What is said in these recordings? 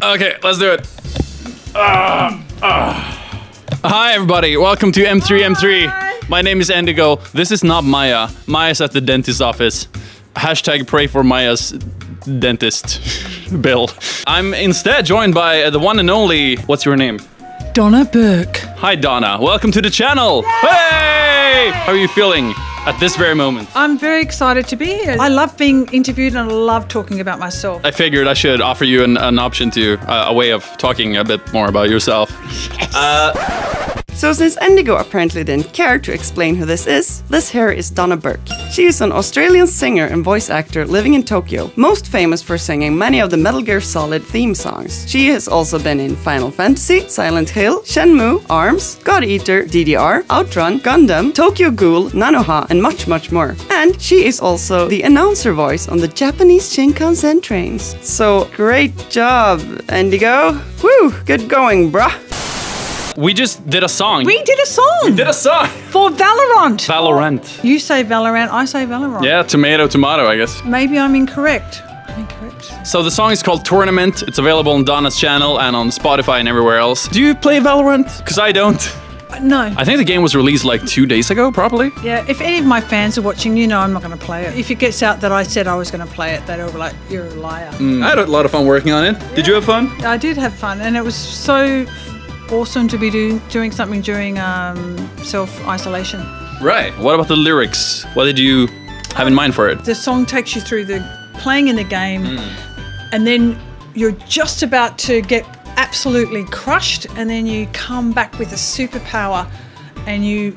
Okay, let's do it. Hi everybody, welcome to M3M3. Hi. My name is Endigo. This is not Maya. Maya's at the dentist's office. Hashtag pray for Maya's dentist bill. I'm instead joined by the one and only, what's your name? Donna Burke. Hi Donna, welcome to the channel. Hey! How are you feeling at this very moment? I'm very excited to be here. I love being interviewed and I love talking about myself. I figured I should offer you an option to, a way of talking a bit more about yourself. So since Endigo apparently didn't care to explain who this here is Donna Burke. She is an Australian singer and voice actor living in Tokyo, most famous for singing many of the Metal Gear Solid theme songs. She has also been in Final Fantasy, Silent Hill, Shenmue, ARMS, God Eater, DDR, Outrun, Gundam, Tokyo Ghoul, Nanoha, and much more. And she is also the announcer voice on the Japanese Shinkansen trains. So great job, Endigo. Woo, good going, bruh. We just did a song. We did a song! We did a song! For Valorant! Valorant. You say Valorant, I say Valorant. Yeah, tomato, I guess. Maybe I'm incorrect. So the song is called Tournament. It's available on Donna's channel and on Spotify and everywhere else. Do you play Valorant? Because I don't. No. I think the game was released like 2 days ago, probably. Yeah, if any of my fans are watching, you know I'm not going to play it. If it gets out that I said I was going to play it, they'll be like, you're a liar. I had a lot of fun working on it. Yeah. Did you have fun? I did have fun, and it was so awesome to be doing something during self-isolation. Right. What about the lyrics? What did you have in mind for it? The song takes you through the playing in the game, and then you're just about to get absolutely crushed, and then you come back with a superpower and you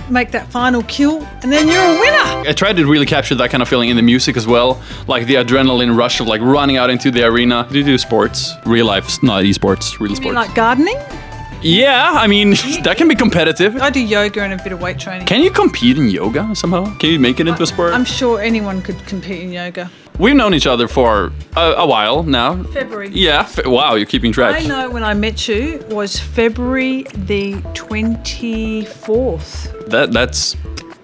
make that final kill, and then you're a winner. I tried to really capture that kind of feeling in the music as well, like the adrenaline rush of like running out into the arena. Do you do sports? Real life, not esports, real You sports. mean like gardening? Yeah, I mean, that can be competitive. I do yoga and a bit of weight training. Can you compete in yoga somehow? Can you make it into a sport? I'm sure anyone could compete in yoga. We've known each other for a while now. February. Yeah, wow, you're keeping track. I know when I met you was February the 24th. That's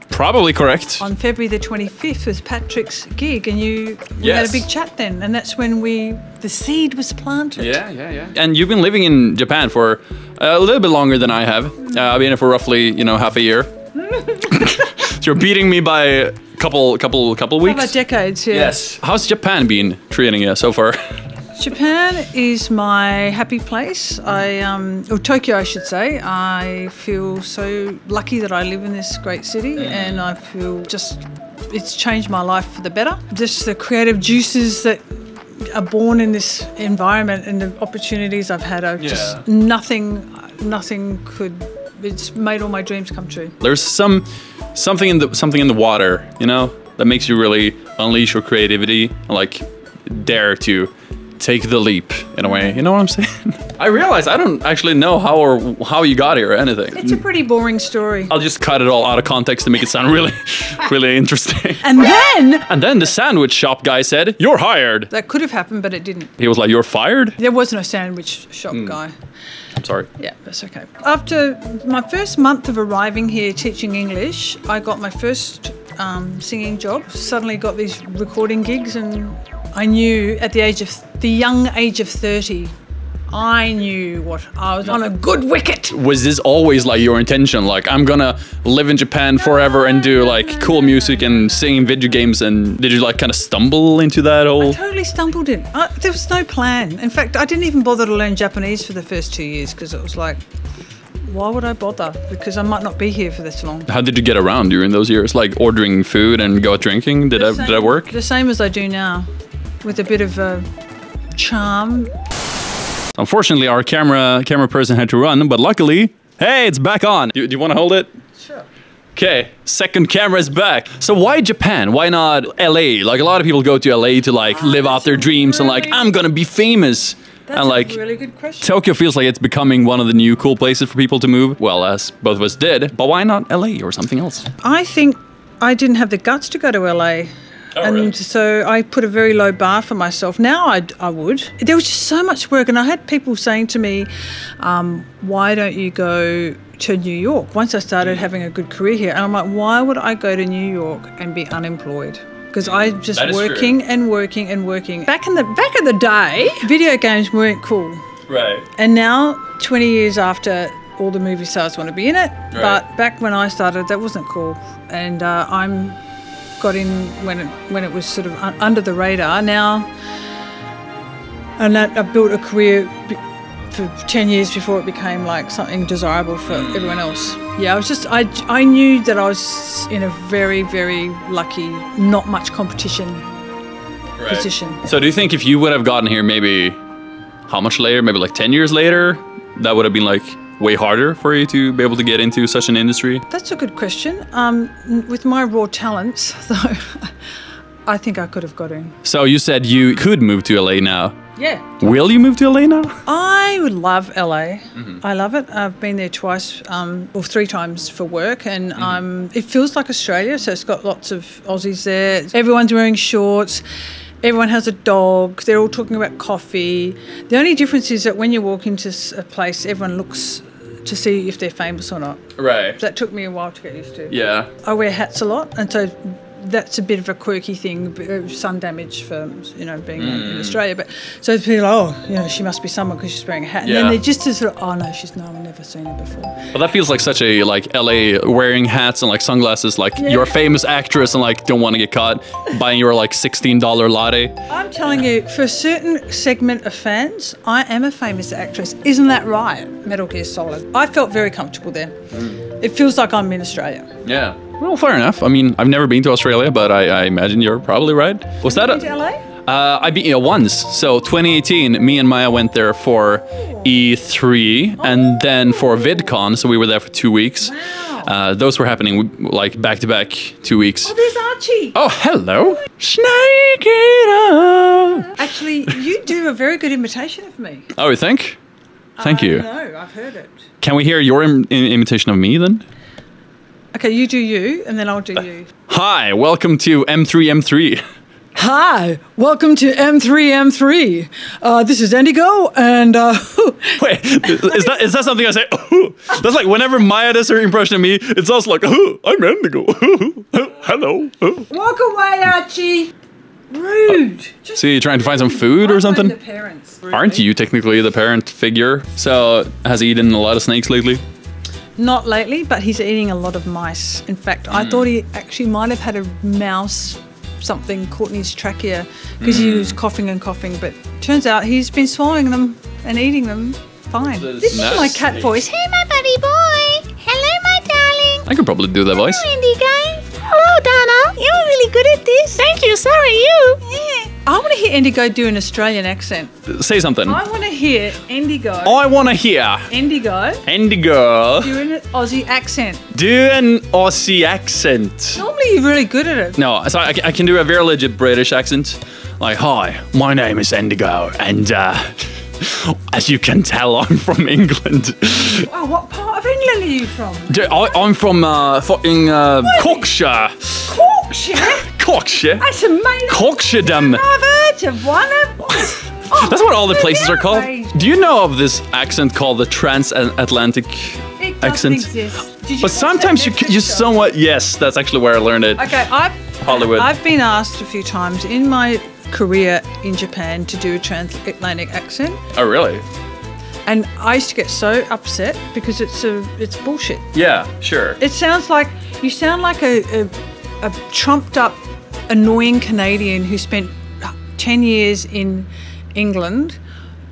probably correct. On February the 25th was Patrick's gig, and we had a big chat then, and that's when the seed was planted. Yeah. And you've been living in Japan for a little bit longer than I have. I've been here for roughly, half a year. So you're beating me by a couple weeks. About decades, yeah. Yes. How's Japan been treating you so far? Japan is my happy place. Or Tokyo, I should say. I feel so lucky that I live in this great city, and I feel it's changed my life for the better. Just the creative juices that are born in this environment and the opportunities I've had are just nothing could. It's made all my dreams come true. There's something in the water, that makes you really unleash your creativity and like dare to take the leap in a way. You know what I'm saying? I realize I don't actually know how you got here or anything. It's a pretty boring story. I'll just cut it all out of context to make it sound really interesting. And then the sandwich shop guy said, "You're hired." That could have happened, but it didn't. He was like, "You're fired?" There was no sandwich shop guy. I'm sorry. Yeah, that's okay. After my first month of arriving here teaching English, I got my first singing job. Suddenly got these recording gigs, and I knew at the young age of 30, I knew I was on a good wicket. Was this always like your intention? Like, I'm gonna live in Japan forever and do like cool music and sing in video games, and did you like kind of stumble into that whole? I totally stumbled in. There was no plan. In fact, I didn't even bother to learn Japanese for the first 2 years because it was like, why would I bother? Because I might not be here for this long. How did you get around during those years? Like ordering food and go out drinking? Did that work? The same as I do now, with a bit of charm. Unfortunately, our camera person had to run, but luckily, hey, it's back on. Do you want to hold it? Sure. Okay, second camera is back. So why Japan? Why not LA? Like a lot of people go to LA to like live out their dreams and like, I'm gonna be famous. That's and like, a really good question. Tokyo feels like it's becoming one of the new cool places for people to move. Well, as both of us did, but why not LA or something else? I think I didn't have the guts to go to LA. Really? So I put a very low bar for myself. Now I would. There was just so much work, and I had people saying to me, why don't you go to New York? Once I started having a good career here, and I'm like, why would I go to New York and be unemployed? because I just That is working true. and working and working. Back in the day, video games weren't cool. Right. And now, 20 years after, all the movie stars want to be in it. Right. But back when I started, that wasn't cool. And got in when it was sort of under the radar. Now, and I built a career for 10 years before it became like something desirable for everyone else. Yeah, I knew that I was in a very, very lucky, not much competition position. So do you think if you would have gotten here maybe, how much later, maybe like 10 years later, that would have been like way harder for you to be able to get into such an industry? That's a good question. With my raw talents, though, I think I could have got in. So you said you could move to LA now. Yeah. Will you move to LA now? I would love LA. I love it. I've been there twice, or 3 times for work, and it feels like Australia, so it's got lots of Aussies there. Everyone's wearing shorts. Everyone has a dog. They're all talking about coffee. The only difference is that when you walk into a place, everyone looks to see if they're famous or not. Right. That took me a while to get used to. Yeah. I wear hats a lot, and so that's a bit of a quirky thing, sun damage for, being in Australia. But so people are, she must be someone because she's wearing a hat. And then they're just sort of, oh no, I've never seen her before. Well, that feels like such a LA wearing hats and like sunglasses, like you're a famous actress and like don't want to get caught buying your like $16 latte. I'm telling you, for a certain segment of fans, I am a famous actress. Isn't that right? Metal Gear Solid. I felt very comfortable there. It feels like I'm in Australia. Yeah. Well, fair enough. I mean, I've never been to Australia, but I imagine you're probably right. Was that Have you been to LA? I've been once. So 2018, me and Maya went there for E3 and then for VidCon. So we were there for 2 weeks. Wow. Those were happening like back to back 2 weeks. Oh, there's Archie. Oh, hello. Snake it up. Actually, you do a very good imitation of me. Oh, you think? Thank you. No, I've heard it. Can we hear your imitation of me then? Okay, you do you, and then I'll do you. Hi, welcome to M3M3. Hi, welcome to M3M3. This is Endigo, and Wait, is that something I say? That's like whenever Maya does her impression of me, it's also like, I'm Endigo. Hello. walk away, Archie. Rude. Just So you're trying to find some food or something? The parents. Aren't you technically the parent figure? So has he eaten a lot of snakes lately? Not lately, but he's eating a lot of mice. In fact, I thought he actually might have had a mouse something caught in his trachea because he was coughing and coughing, but turns out he's been swallowing them and eating them fine. This is my cat voice. Hey, my buddy boy. Hello, my darling. I could probably do that voice. Hello, Endigo. Hello, Donna. You're really good at this. Thank you. So are you. Yeah. I want to hear Endigo do an Australian accent. Say something. I want to hear Endigo. I want to hear Endigo Endigo do an Aussie accent. do an Aussie accent. Normally you're really good at it. No, so I can do a very legit British accent. Like, hi, my name is Endigo, and as you can tell, I'm from England. Oh, what part of England are you from? I'm from fucking Cockshire. Yorkshire? Cockshire? That's amazing. Cockshiredom. I've heard of one of... Oh, That's what all the places are called. outrageous. Do you know of this accent called the transatlantic It doesn't accent? exist. Did you But watch sometimes that you Netflix show? somewhat... Yes, that's actually where I learned it. Okay, Hollywood. I've been asked a few times in my career in Japan to do a transatlantic accent, Oh, really? and I used to get so upset because it's bullshit. Yeah, sure. It sounds like you sound like a trumped up, annoying Canadian who spent 10 years in England.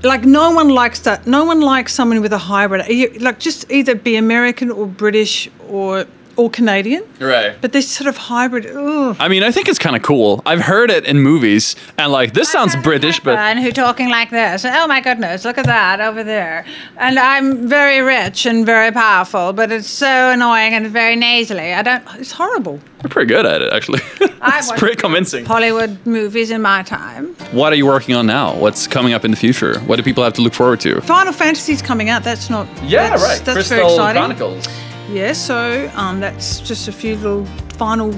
Like, no one likes that. No one likes someone with a hybrid. Like, just either be American or British or Canadian. Right. But this sort of hybrid. Ugh. I mean, I think it's kind of cool. I've heard it in movies, and like, this sounds British, but... And who talking like this? Oh my goodness, look at that over there. And I'm very rich and very powerful, but it's so annoying and very nasally. It's horrible. You're pretty good at it, actually. It's watched pretty convincing. Hollywood movies in my time. What are you working on now? What's coming up in the future? What do people have to look forward to? Final Fantasy's coming out. That's That's very exciting. Chronicles. Yeah, so that's just a few little final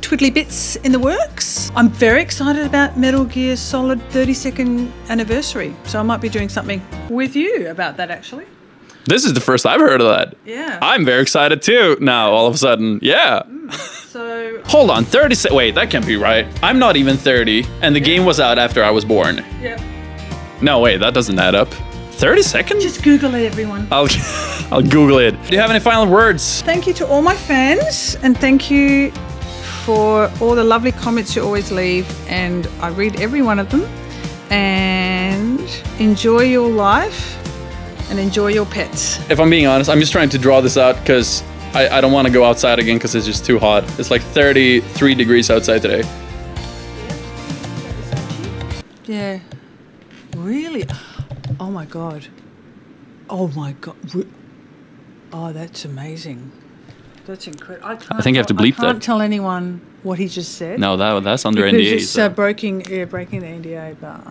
twiddly bits in the works. I'm very excited about Metal Gear Solid 32nd anniversary. So I might be doing something with you about that, actually. This is the first I've heard of that. Yeah. I'm very excited too now, all of a sudden. Yeah. So Hold on, 30 wait, that can't be right. I'm not even 30, and the game was out after I was born. Yeah. No, wait, that doesn't add up. 30 seconds? Just Google it, everyone. I'll Google it. Do you have any final words? Thank you to all my fans, and thank you for all the lovely comments you always leave, and I read every one of them. And enjoy your life and enjoy your pets. If I'm being honest, I'm just trying to draw this out because I don't want to go outside again because it's just too hot. It's like 33 degrees outside today. Yeah. Really? Oh my God. Oh my God. Oh, that's amazing. That's incredible. I think you have to bleep I can't that. tell anyone what he just said. No, that's under because NDA. it's So. breaking the NDA, but